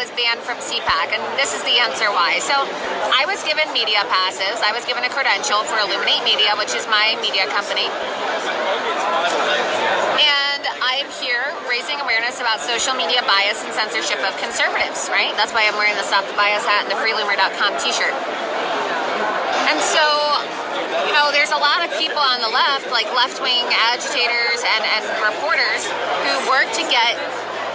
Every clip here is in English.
was banned from CPAC, and this is the answer why. So I was given media passes. I was given a credential for Illuminate Media, which is my media company. And I'm here raising awareness about social media bias and censorship of conservatives, right? That's why I'm wearing the Stop the Bias hat and the freeloomer.com t-shirt. And so, you know, there's a lot of people on the left, like left-wing agitators and reporters who work to get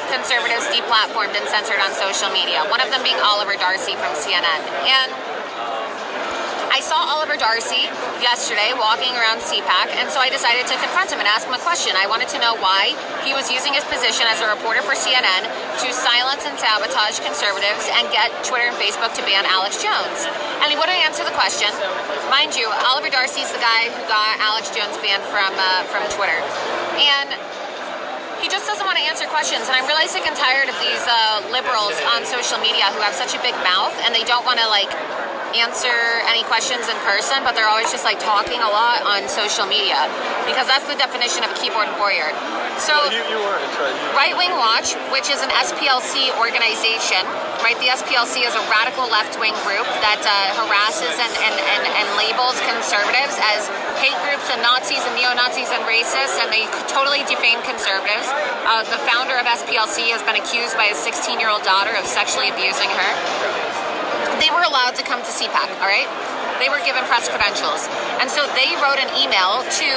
conservatives deplatformed and censored on social media. One of them being Oliver Darcy from CNN. And I saw Oliver Darcy yesterday walking around CPAC, and so I decided to confront him and ask him a question. I wanted to know why he was using his position as a reporter for CNN to silence and sabotage conservatives and get Twitter and Facebook to ban Alex Jones. And he wouldn't answer the question. Mind you, Oliver Darcy's the guy who got Alex Jones banned from Twitter. And he just doesn't want to answer questions, and I'm really sick and tired of these liberals on social media who have such a big mouth, and they don't want to, like, answer any questions in person, but they're always just, like, talking a lot on social media, because that's the definition of a keyboard warrior. So, Right Wing Watch, which is an SPLC organization, right? The SPLC is a radical left-wing group that harasses and labels conservatives as hate groups and Nazis and neo-Nazis and racists, and they totally defame conservatives. The founder of SPLC has been accused by his 16-year-old daughter of sexually abusing her. They were allowed to come to CPAC, all right? They were given press credentials. And so they wrote an email to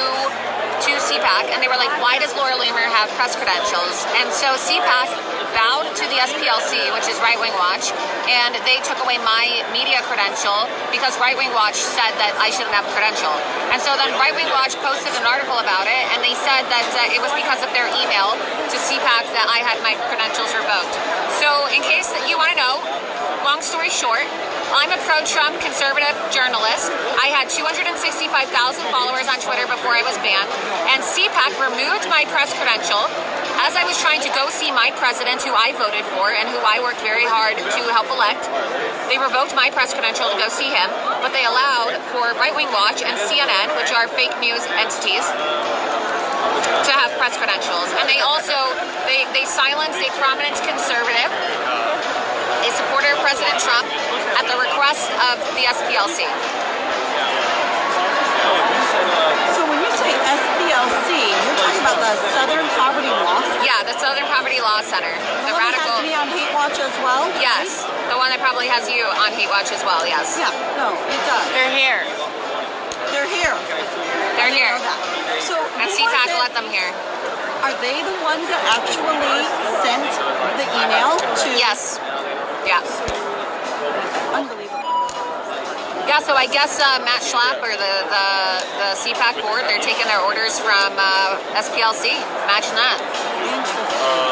CPAC, and they were like, why does Laura Loomer have press credentials? And so CPAC bowed to the SPLC, which is Right Wing Watch, and they took away my media credential because Right Wing Watch said that I shouldn't have a credential. And so then Right Wing Watch posted an article about it, and they said that it was because of their email to CPAC that I had my credentials revoked. So in case that you want to know, long story short, I'm a pro-Trump conservative journalist. I had 265,000 followers on Twitter before I was banned, and CPAC removed my press credential as I was trying to go see my president, who I voted for and who I worked very hard to help elect. They revoked my press credential to go see him, but they allowed for Right Wing Watch and CNN, which are fake news entities, to have press credentials. And they also, they silenced a prominent conservative, a supporter of President Trump, at the request of the SPLC. So when you say SPLC, you're talking about the Southern Poverty Law Center? Yeah, the Southern Poverty Law Center. The radical. Has me on Hate Watch as well? Yes, the one that probably has you on Hate Watch as well, yes. Yeah, no, it does. They're here. They're here. They're here. So and CPAC let them here. Are they the ones that actually sent the email to? Yes. Yeah. Unbelievable. Yeah, so I guess Matt Schlapp or the CPAC board, they're taking their orders from SPLC. Imagine that.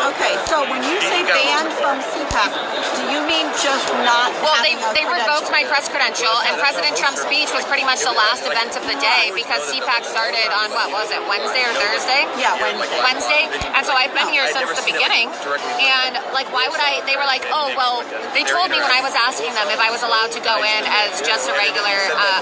Okay, so when you say banned from CPAC, do you mean just not? Well, they revoked my press credential, and President Trump's speech was pretty much the last event of the day because CPAC started on, what was it, Wednesday or Thursday? Yeah, Wednesday. And so I've been here since the beginning, and like, why would I, they were like, oh, well, they told me when I was asking them if I was allowed to go in as just a regular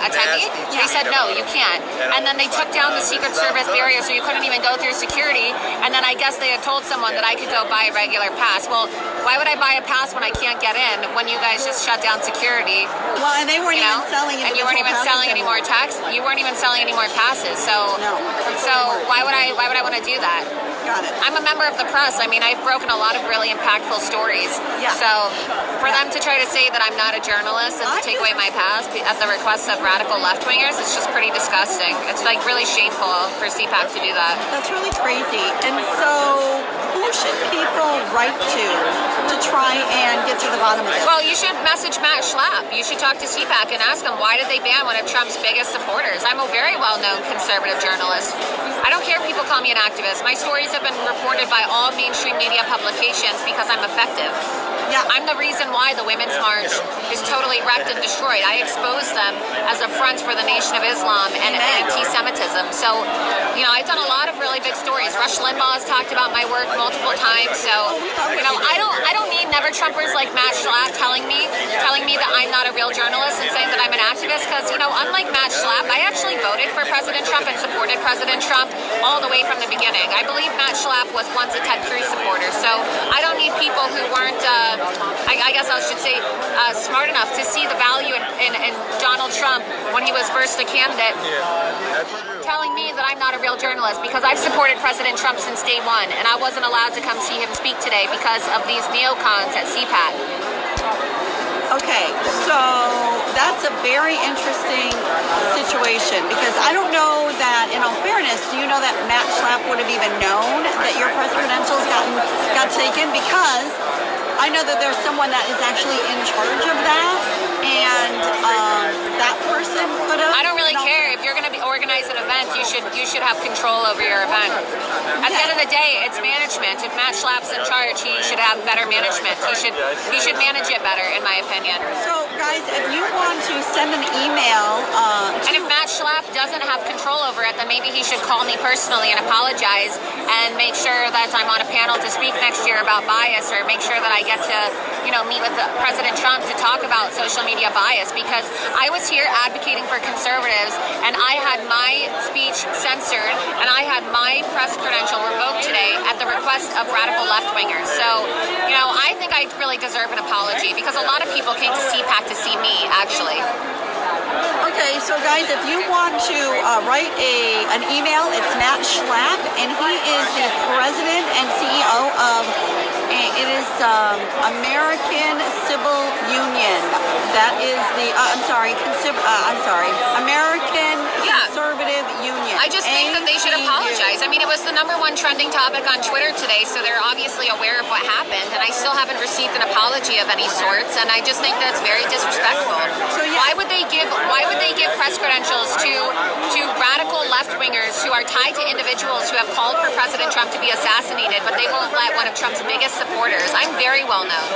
attendee, they said, no, you can't. And then they took down the Secret Service barrier so you couldn't even go through security, and then I guess they had told someone that I could go buy a regular pass. Well, why would I buy a pass when I can't get in when you guys just shut down security? Well, and they weren't even selling and you weren't even selling any more you weren't even selling any more passes. So so why would I want to do that? Got it. I'm a member of the press. I mean, I've broken a lot of really impactful stories. Yeah. So for them to try to say that I'm not a journalist and to take away my pass at the request of radical left-wingers, it's just pretty disgusting. It's like really shameful for CPAC to do that. That's really crazy. And so who should people write to try and get to the bottom of this? Well, you should message Matt Schlapp. You should talk to CPAC and ask him, why did they ban one of Trump's biggest supporters? I'm a very well-known conservative journalist. I don't care if people call me an activist. My stories have been reported by all mainstream media publications because I'm effective. Yeah. I'm the reason why the Women's March is totally wrecked and destroyed. I exposed them as a front for the Nation of Islam and anti-Semitism. So, you know, I've done a lot of really big stories. Rush Limbaugh has talked about my work multiple times. So, you know, I don't need never Trumpers like Matt Schlapp telling me that I'm not a real journalist and saying that I'm an activist, because, you know, unlike Matt Schlapp, I actually voted for President Trump and supported President Trump all the way from the beginning. I believe Matt Schlapp was once a Ted Cruz supporter, so I don't need people who weren't, I guess I should say, smart enough to see the value in Donald Trump when he was first a candidate, telling me that I'm not a real journalist, because I've supported President Trump since day one, and I wasn't allowed to come see him speak today because of these neocons at CPAC. Okay, so that's a very interesting situation, because I don't know that, in all fairness, do you know that Matt Schlapp would have even known that your press credentials got taken? Because I know that there's someone that is actually in charge of that, and that person could have... I don't really care. If you're going to organize an event, you should have control over your event. At the end of the day, it's management. If Matt Schlapp's in charge, he should have better management. He should manage it better, in my opinion. So, guys, if you want to send an email... and if Matt Schlapp doesn't have control over it, then maybe he should call me personally and apologize and make sure that I'm on a panel to speak next year about bias, or make sure that I get to, you know, meet with President Trump to talk about social media bias, because I was here advocating for conservatives, and I had my speech censored, and I had my press credential revoked today at the request of radical left-wingers. So, you know, I think I really deserve an apology, because a lot of people came to CPAC to see me, actually. Okay, so guys, if you want to write an email, it's Matt Schlapp, and he is the president and CEO of American Civil Union. That is the American Conservative Union. I just think that they should apologize. I mean, it was the #1 trending topic on Twitter today, so they're obviously aware of what happened, and I still haven't received an apology of any sorts, and I just think that's very disrespectful. So, yeah. Why would they give press credentials to radical left-wingers who are tied to individuals who have called for President Trump to be assassinated, but they won't let one of Trump's biggest supporters? I'm very well known.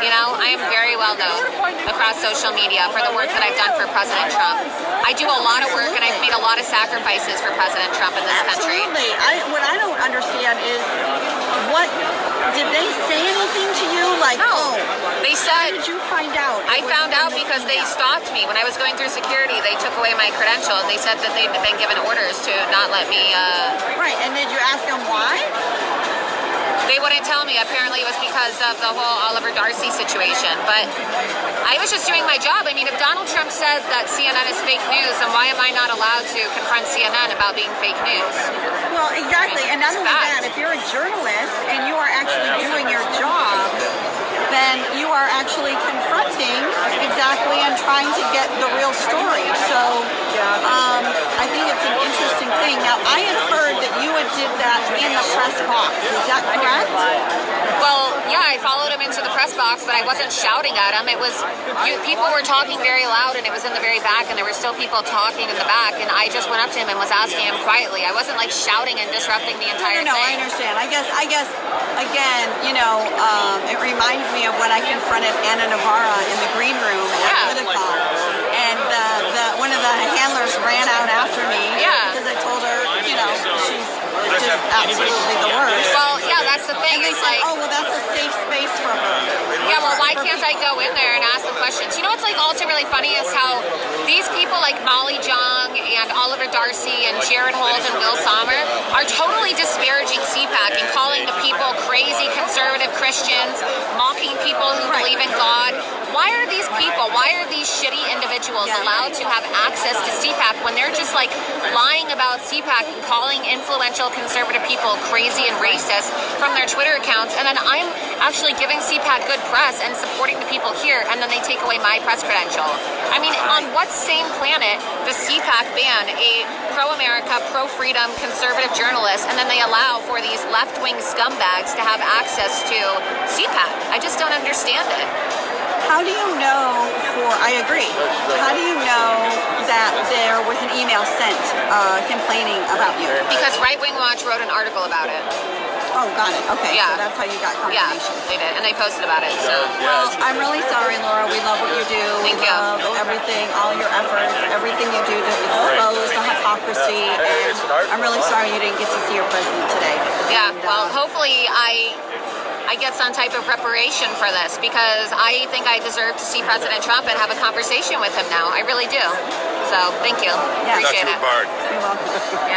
You know, I am very well known across social media for the work that I've done for President Trump. I do a lot of work, and I've made a lot of sacrifices for President Trump in this country. Absolutely. What I don't understand is, did they say anything to you? Like, no. They said... How did you find out? I found out because they stopped me. When I was going through security, they took away my credential, and they said that they'd been given orders to not let me... Right, and did you ask them why? They wouldn't tell me. Apparently it was because of the whole Oliver Darcy situation. But I was just doing my job. I mean, if Donald Trump said that CNN is fake news, then why am I not allowed to confront CNN about being fake news? Well, exactly. And not only that, if you're a journalist and you are actually doing your job, then you are actually confronting exactly and trying to get the real story. So I think it's an interesting thing. Now, I had heard that you had did that in the press box. Is that correct? Well, yeah, I followed him into the press box, but I wasn't shouting at him. It was, people were talking very loud, and it was in the very back, and there were still people talking in the back, and I just went up to him and was asking him quietly. I wasn't like shouting and disrupting the entire thing. No, I understand. I guess, again, you know, it reminds me of when I confronted Anna Navarra in the green room at Politicon, and one of the handlers ran out after me because I told her, you know, she's just absolutely the worst. Well, yeah, that's the thing. And they said, oh, well, that's a safe space for her. Yeah, well, why can't I go in there and ask the questions? You know what's like also really funny is how these people like Molly Jong and Oliver Darcy and Jared Holt and Will Sommer are totally disparaging CPAC and calling the people crazy conservative Christians, mocking people who believe in God. Why are these people, why are these shitty individuals allowed to have access to CPAC when they're just like lying about CPAC and calling influential conservative people crazy and racist from their Twitter accounts, and then I'm actually giving CPAC good press and supporting the people here, and then they take away my press credential? I mean, on what same planet does CPAC ban a pro-America, pro-freedom conservative journalist, and then they allow for these left-wing scumbags to have access to CPAC? I just don't understand it. How do you know I agree. How do you know that there was an email sent complaining about you? Because Right Wing Watch wrote an article about it. Oh, got it. Okay, yeah. So that's how you got confirmation. Yeah, they did, and they posted about it. So. Well, I'm really sorry, Laura. We love what you do. Thank you. We love everything, all your efforts, everything you do to expose the hypocrisy democracy, and I'm really sorry you didn't get to see your president today. Yeah, And, well, hopefully I get some type of reparation for this, because I think I deserve to see President Trump and have a conversation with him now. I really do. So thank you. Yeah. Appreciate it. You're welcome. Yeah.